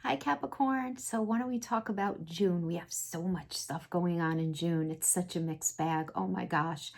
Hi, Capricorn. So why don't we talk about June? We have so much stuff going on in June. It's such a mixed bag. Oh my gosh.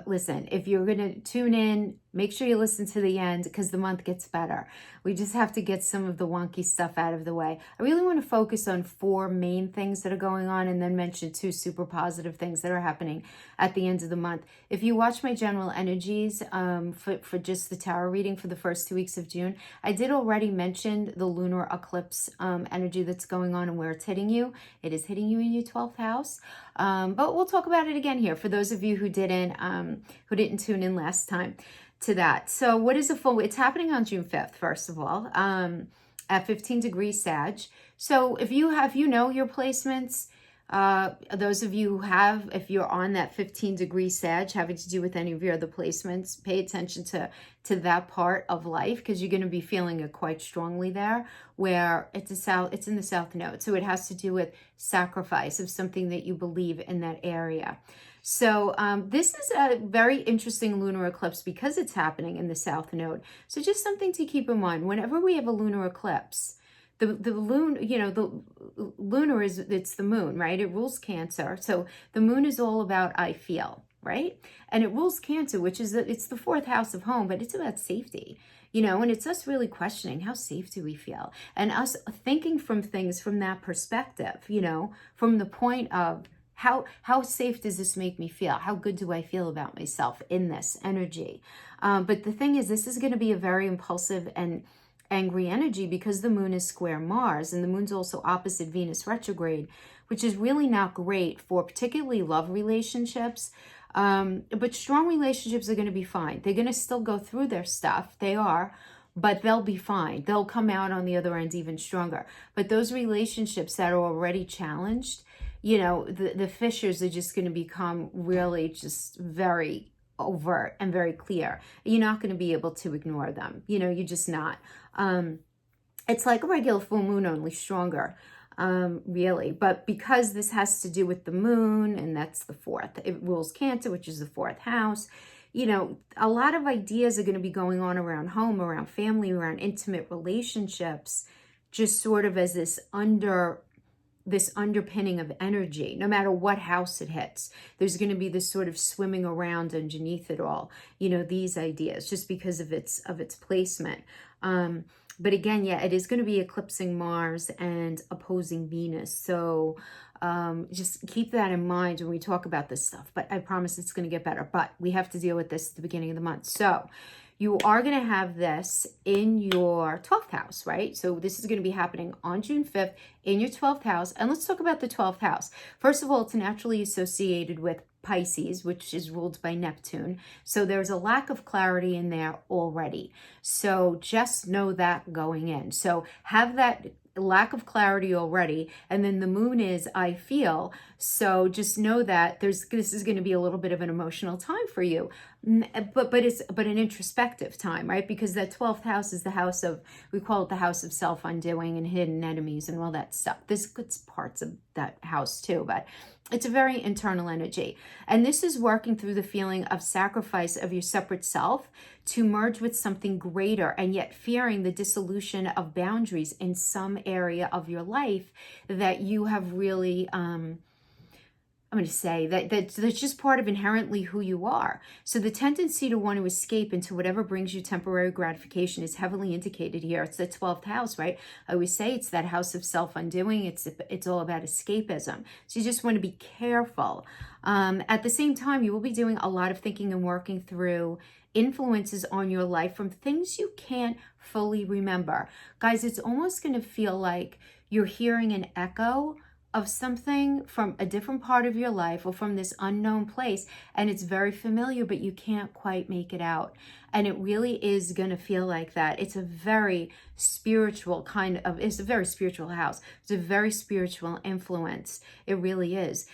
Listen, if you're going to tune in, make sure you listen to the end because the month gets better. We just have to get some of the wonky stuff out of the way. I really want to focus on four main things that are going on and then mention two super positive things that are happening at the end of the month. If you watch my general energies for just the tarot reading for the first 2 weeks of June, I did already mention the lunar eclipse energy that's going on and where it's hitting you. It is hitting you in your 12th house. But we'll talk about it again here for those of you who didn't tune in last time to that. So what is a full, it's happening on June 5th, first of all, at 15 degrees Sag. So if you know your placements, those of you who have, if you're on that 15-degree Sag having to do with any of your other placements, pay attention to that part of life because you're going to be feeling it quite strongly there, where it's in the South Node. So it has to do with sacrifice of something that you believe in that area. So this is a very interesting lunar eclipse because it's happening in the South Node. So just something to keep in mind whenever we have a lunar eclipse. The lunar it's the moon, right? It rules Cancer. So the moon is all about I feel, right? And it rules Cancer, which is it's the fourth house of home, but it's about safety, and it's us really questioning how safe do we feel and us thinking from things from that perspective, from the point of how safe does this make me feel? How good do I feel about myself in this energy? But the thing is, this is going to be a very impulsive and angry energy because the moon is square Mars and the moon's also opposite Venus retrograde, which is really not great for particularly love relationships. But strong relationships are going to be fine. They're going to still go through their stuff. They are, but they'll be fine. They'll come out on the other end even stronger. But those relationships that are already challenged, the fissures are just going to become really just very overt and very clear. You're not going to be able to ignore them. You're just not. It's like a regular full moon, only stronger, really. But because this has to do with the moon, and that's the fourth, it rules Cancer, which is the fourth house. A lot of ideas are going to be going on around home, around family, around intimate relationships, just sort of as this underpinning of energy. No matter what house it hits, there's going to be this sort of swimming around underneath it all, these ideas, just because of its placement. But again, yeah, it is going to be eclipsing Mars and opposing Venus. So just keep that in mind when we talk about this stuff. But I promise it's going to get better. But we have to deal with this at the beginning of the month. So you are going to have this in your 12th house, right? So this is going to be happening on June 5th in your 12th house. And let's talk about the 12th house. First of all, it's naturally associated with Pisces, which is ruled by Neptune. So there's a lack of clarity in there already. So just know that going in. So have that lack of clarity already, and then the moon is I feel. So just know that this is going to be a little bit of an emotional time for you, but an introspective time, right? Because that 12th house is the house of, we call it the house of self-undoing and hidden enemies and all that stuff. This gets parts of that house too, but it's a very internal energy. And this is working through the feeling of sacrifice of your separate self to merge with something greater, and yet fearing the dissolution of boundaries in some area of your life that you have really, I'm going to say that's just part of inherently who you are. So the tendency to want to escape into whatever brings you temporary gratification is heavily indicated here. It's the 12th house, right? I always say it's that house of self-undoing. It's all about escapism. So you just want to be careful. At the same time, you will be doing a lot of thinking and working through influences on your life from things you can't fully remember. Guys, it's almost going to feel like you're hearing an echo of something from a different part of your life or from this unknown place, and it's very familiar, but you can't quite make it out. And it really is going to feel like that. It's a very spiritual it's a very spiritual house. It's a very spiritual influence. It really is.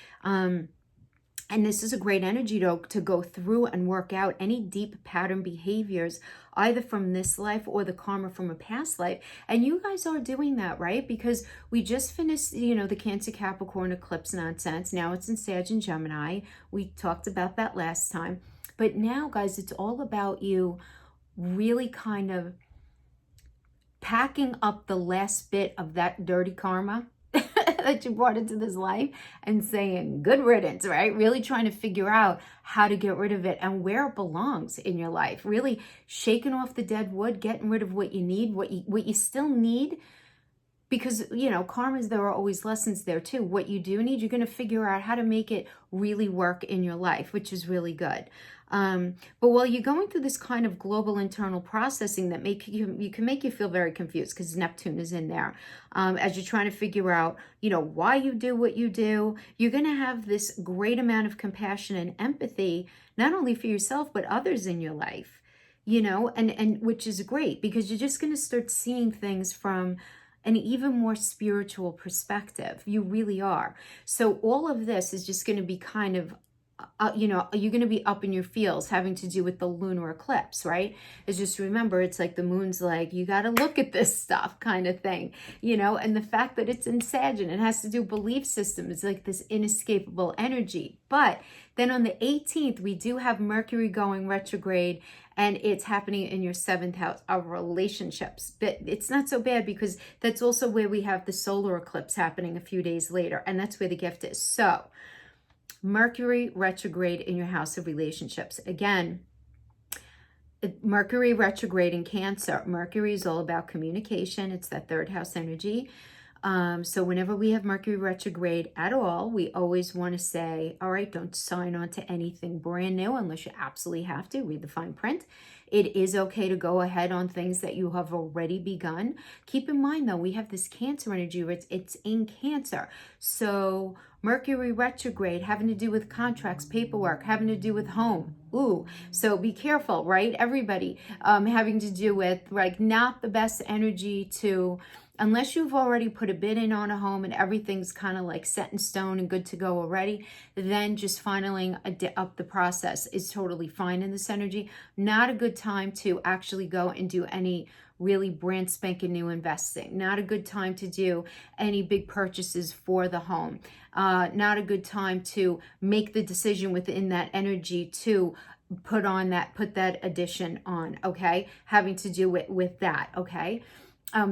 And this is a great energy to go through and work out any deep pattern behaviors, either from this life or the karma from a past life. And you guys are doing that, right? Because we just finished, the Cancer Capricorn eclipse nonsense. Now it's in Sag and Gemini. We talked about that last time. But now, guys, it's all about you really kind of packing up the last bit of that dirty karma that you brought into this life and saying good riddance, right? Really trying to figure out how to get rid of it and where it belongs in your life. Really shaking off the dead wood, getting rid of what you need, what you still need. Because, you know, karmas, there are always lessons there too. What you do need, you're going to figure out how to make it really work in your life, which is really good. But while you're going through this kind of global internal processing that you can make you feel very confused because Neptune is in there. As you're trying to figure out, you know, why you do what you do, you're going to have this great amount of compassion and empathy, not only for yourself, but others in your life, you know, and which is great because you're just going to start seeing things from an even more spiritual perspective. You really are. So all of this is just going to be kind of, you know, you're going to be up in your feels having to do with the lunar eclipse, right? It's just remember, it's like the moon's like, you got to look at this stuff kind of thing, you know, and the fact that it's in Sag, it has to do belief system. It's like this inescapable energy. But then on the 18th, we do have Mercury going retrograde, and it's happening in your 7th house of relationships. But it's not so bad because that's also where we have the solar eclipse happening a few days later, and that's where the gift is. So Mercury retrograde in your house of relationships. Again, Mercury retrograde in Cancer. Mercury is all about communication. It's that 3rd house energy. So whenever we have Mercury retrograde at all, we always want to say, all right, don't sign on to anything brand new unless you absolutely have to. Read the fine print. It is okay to go ahead on things that you have already begun. Keep in mind, though, we have this Cancer energy. It's in Cancer. So Mercury retrograde having to do with contracts, paperwork, having to do with home. Ooh, so be careful, right? Everybody having to do with, like, not the best energy to... Unless you've already put a bid in on a home and everything's kind of like set in stone and good to go already, then just finaling up the process is totally fine in this energy. Not a good time to actually go and do any really brand spanking new investing. Not a good time to do any big purchases for the home. Not a good time to make the decision within that energy to put that addition on, okay? Having to do it with that, okay?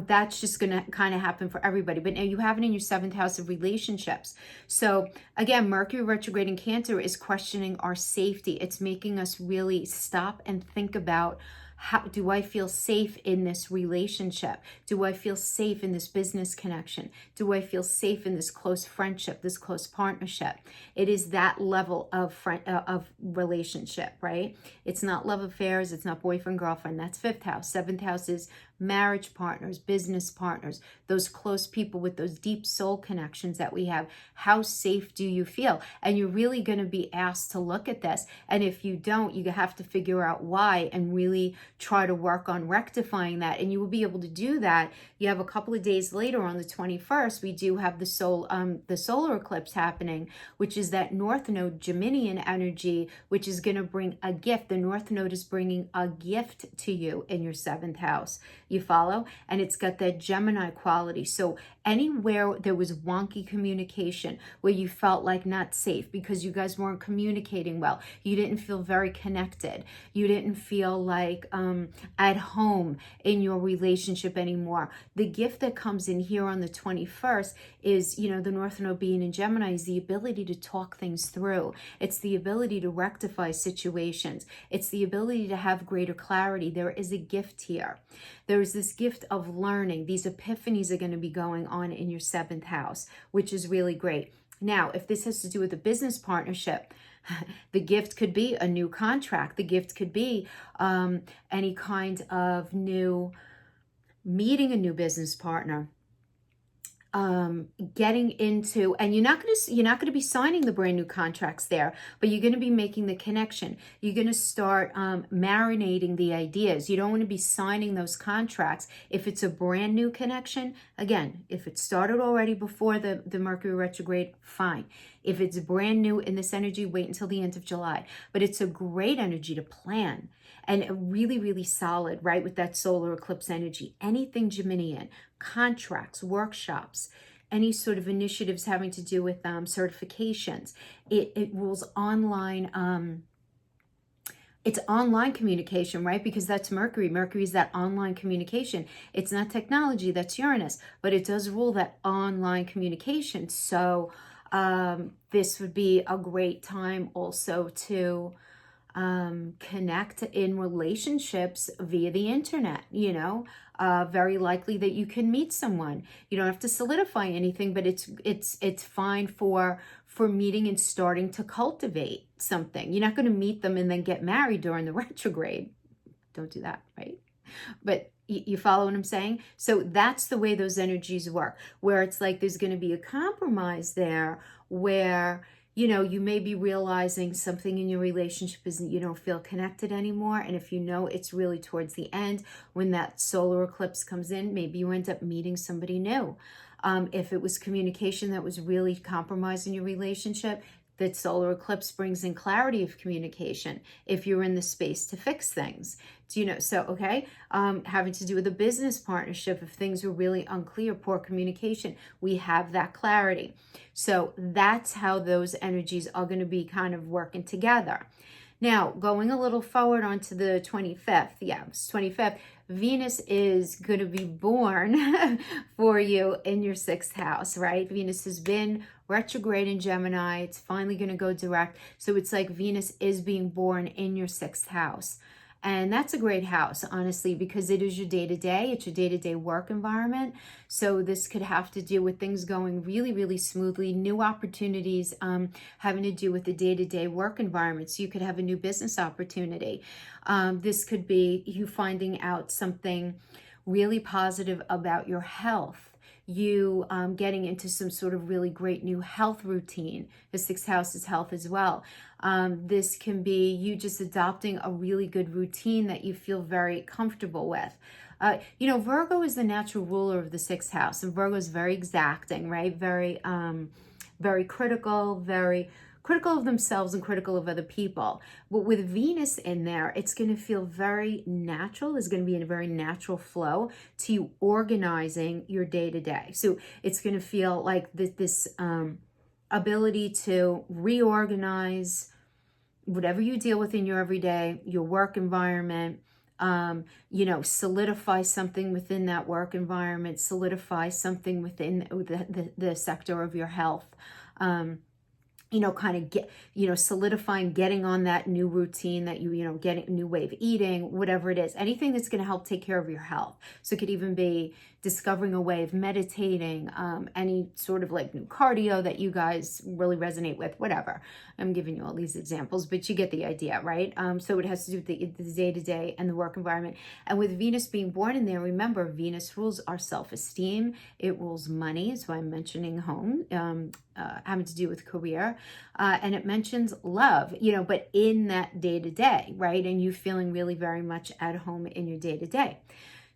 That's just going to kind of happen for everybody. But now you have it in your 7th house of relationships. So again, Mercury retrograde in Cancer is questioning our safety. It's making us really stop and think about, how do I feel safe in this relationship? Do I feel safe in this business connection? Do I feel safe in this close friendship, this close partnership? It is that level of relationship, right? It's not love affairs. It's not boyfriend, girlfriend. That's 5th house. 7th house is marriage partners, business partners, those close people with those deep soul connections that we have. How safe do you feel? And you're really going to be asked to look at this. And if you don't, you have to figure out why and really try to work on rectifying that. And you will be able to do that. You have a couple of days later on the 21st, we do have the solar eclipse happening, which is that North Node Geminian energy, which is going to bring a gift. The North Node is bringing a gift to you in your 7th house. You follow? And it's got that Gemini quality. So anywhere there was wonky communication, where you felt like not safe because you guys weren't communicating well, you didn't feel very connected, you didn't feel like at home in your relationship anymore, the gift that comes in here on the 21st is, you know, the North Node being in Gemini is the ability to talk things through. It's the ability to rectify situations. It's the ability to have greater clarity. There is a gift here. There's this gift of learning. These epiphanies are going to be going on in your 7th house, which is really great. Now, if this has to do with a business partnership, the gift could be a new contract. The gift could be any kind of new meeting a new business partner. Getting into, and you're not going to be signing the brand new contracts there, but you're going to be making the connection. You're going to start marinating the ideas. You don't want to be signing those contracts if it's a brand new connection. Again, if it started already before the Mercury retrograde, fine. If it's brand new in this energy, wait until the end of July. But it's a great energy to plan. And really, really solid, right, with that solar eclipse energy. Anything Geminian, contracts, workshops, any sort of initiatives having to do with certifications. It rules online it's online communication, right? Because that's Mercury. Mercury is that online communication. It's not technology, that's Uranus, but it does rule that online communication. So this would be a great time also to connect in relationships via the internet, you know. Very likely that you can meet someone. You don't have to solidify anything, but it's fine for meeting and starting to cultivate something. You're not going to meet them and then get married during the retrograde. Don't do that, right? But you follow what I'm saying? So that's the way those energies work, where it's like there's going to be a compromise there where, you know, you may be realizing something in your relationship isn't, you don't feel connected anymore. And if you know it's really towards the end, when that solar eclipse comes in, maybe you end up meeting somebody new. If it was communication that was really compromising your relationship, that solar eclipse brings in clarity of communication if you're in the space to fix things. Do you know? So, okay, having to do with a business partnership, if things were really unclear, poor communication, we have that clarity. So that's how those energies are going to be kind of working together. Now, going a little forward onto the 25th, yeah, it's 25th, Venus is going to be born for you in your 6th house, right? Venus has been retrograde in Gemini. It's finally going to go direct. So it's like Venus is being born in your 6th house. And that's a great house, honestly, because it is your day-to-day. It's your day-to-day work environment. So this could have to do with things going really, really smoothly, new opportunities having to do with the day-to-day work environment. So you could have a new business opportunity. This could be you finding out something really positive about your health. You getting into some sort of really great new health routine. The 6th house is health as well. This can be you just adopting a really good routine that you feel very comfortable with. You know, Virgo is the natural ruler of the 6th house, and Virgo is very exacting, right? Very, very critical, very critical of themselves and critical of other people. But with Venus in there, it's going to feel very natural. It's going to be in a very natural flow to you organizing your day-to-day. So it's going to feel like this ability to reorganize whatever you deal with in your everyday, your work environment, you know, solidify something within that work environment, solidify something within the sector of your health. You know, kind of get, you know, solidifying, getting on that new routine that you know, getting a new way of eating, whatever it is, anything that's going to help take care of your health. So it could even be discovering a way of meditating, any sort of like new cardio that you guys really resonate with, whatever. I'm giving you all these examples, but you get the idea, right? So it has to do with the day-to-day and the work environment. And with Venus being born in there, remember, Venus rules our self-esteem. It rules money, so I'm mentioning home, having to do with career. And it mentions love, you know, but in that day-to-day, right? And you feeling really very much at home in your day-to-day.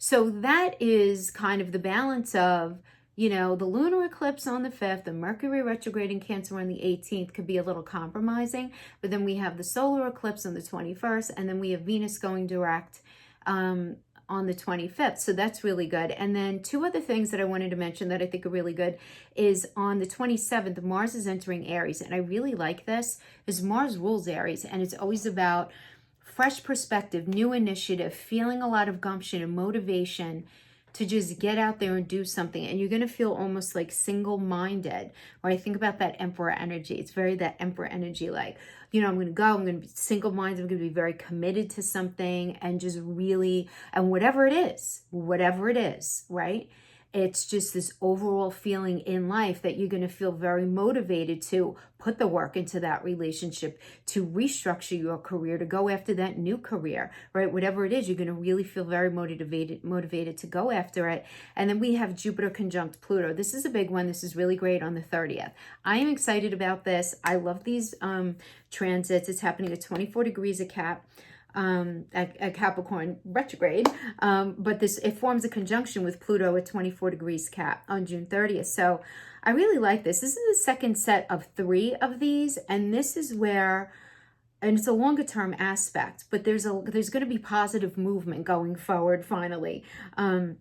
So that is kind of the balance of, you know, the lunar eclipse on the 5th, the Mercury retrograde in Cancer on the 18th could be a little compromising, but then we have the solar eclipse on the 21st, and then we have Venus going direct on the 25th. So that's really good. And then two other things that I wanted to mention that I think are really good is on the 27th, Mars is entering Aries. And I really like this because Mars rules Aries, and it's always about fresh perspective, new initiative, feeling a lot of gumption and motivation to just get out there and do something. And you're going to feel almost like single-minded, right? Think about that Emperor energy. It's very that Emperor energy, like, you know, I'm going to go, I'm going to be single-minded, I'm going to be very committed to something and just really, and whatever it is, right? It's just this overall feeling in life that you're going to feel very motivated to put the work into that relationship, to restructure your career, to go after that new career, right? Whatever it is, you're going to really feel very motivated to go after it. And then we have Jupiter conjunct Pluto. This is a big one. This is really great on the 30th. I am excited about this. I love these transits. It's happening at 24 degrees of at Capricorn retrograde, but it forms a conjunction with Pluto at 24 degrees Cap on June 30th. So I really like this. This is the second set of 3 of these, and this is where, and it's a longer term aspect, but there's going to be positive movement going forward finally. One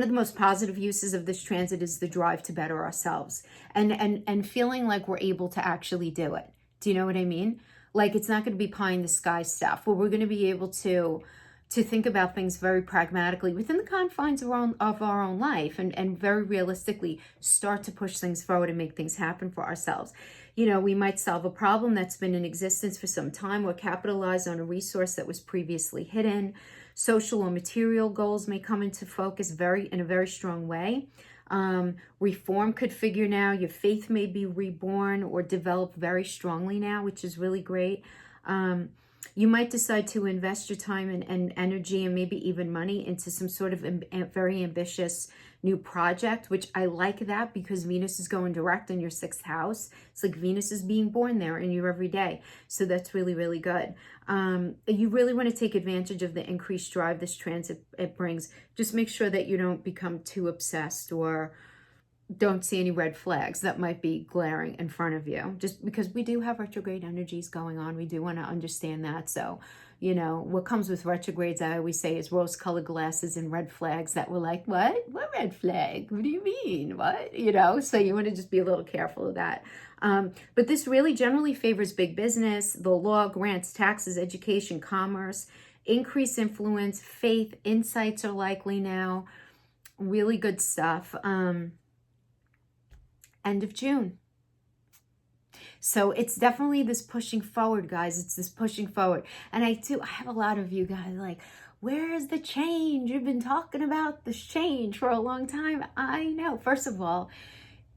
of the most positive uses of this transit is the drive to better ourselves and feeling like we're able to actually do it. Do you know what I mean? Like, it's not going to be pie in the sky stuff, where we're going to be able to think about things very pragmatically within the confines of our own life, and very realistically start to push things forward and make things happen for ourselves. You know, we might solve a problem that's been in existence for some time, or capitalize on a resource that was previously hidden. Social or material goals may come into focus in a very strong way. Reform could figure now. Your faith may be reborn or develop very strongly now, which is really great. You might decide to invest your time and energy and maybe even money into some sort of very ambitious new project, which I like that, because Venus is going direct in your 6th house. It's like Venus is being born there in your everyday. So that's really, really good. You really want to take advantage of the increased drive this transit it brings. Just make sure that you don't become too obsessed, or don't see any red flags that might be glaring in front of you, just because we do have retrograde energies going on. We do want to understand that. So, you know, what comes with retrogrades, I always say, is rose-colored glasses and red flags that we're like, what red flag? What do you mean? What? You know, so you want to just be a little careful of that. But this really generally favors big business, the law, grants, taxes, education, commerce, increased influence, faith, insights are likely now. Really good stuff. End of June. So it's definitely this pushing forward, guys. It's this pushing forward. And I have a lot of you guys like, where's the change? You've been talking about this change for a long time. I know. First of all,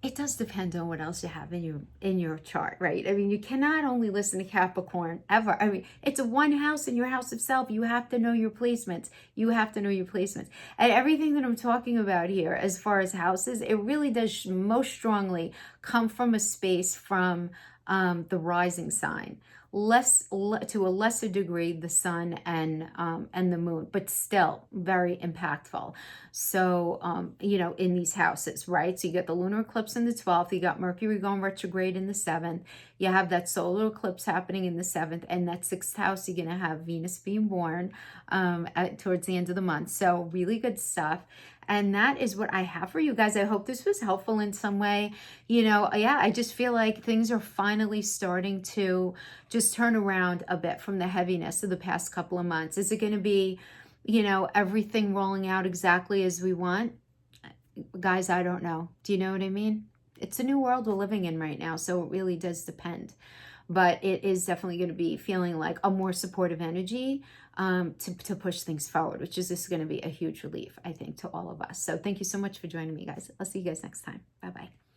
it does depend on what else you have in your chart, right? I mean, you cannot only listen to Capricorn ever. I mean, it's a one house in your house of self. You have to know your placements. You have to know your placements. And everything that I'm talking about here, as far as houses, it really does most strongly come from a space from the rising sign. To a lesser degree, the sun and the moon, but still very impactful. So, you know, in these houses, right? So you get the lunar eclipse in the 12th, you got Mercury going retrograde in the 7th, you have that solar eclipse happening in the 7th, and that 6th house, you're going to have Venus being born towards the end of the month. So really good stuff. And that is what I have for you guys. I hope this was helpful in some way. You know, yeah, I just feel like things are finally starting to just turn around a bit from the heaviness of the past couple of months. Is it going to be, you know, everything rolling out exactly as we want? Guys, I don't know. Do you know what I mean? It's a new world we're living in right now, so it really does depend. But it is definitely going to be feeling like a more supportive energy to push things forward, which is just going to be a huge relief, I think, to all of us. So thank you so much for joining me, guys. I'll see you guys next time. Bye-bye.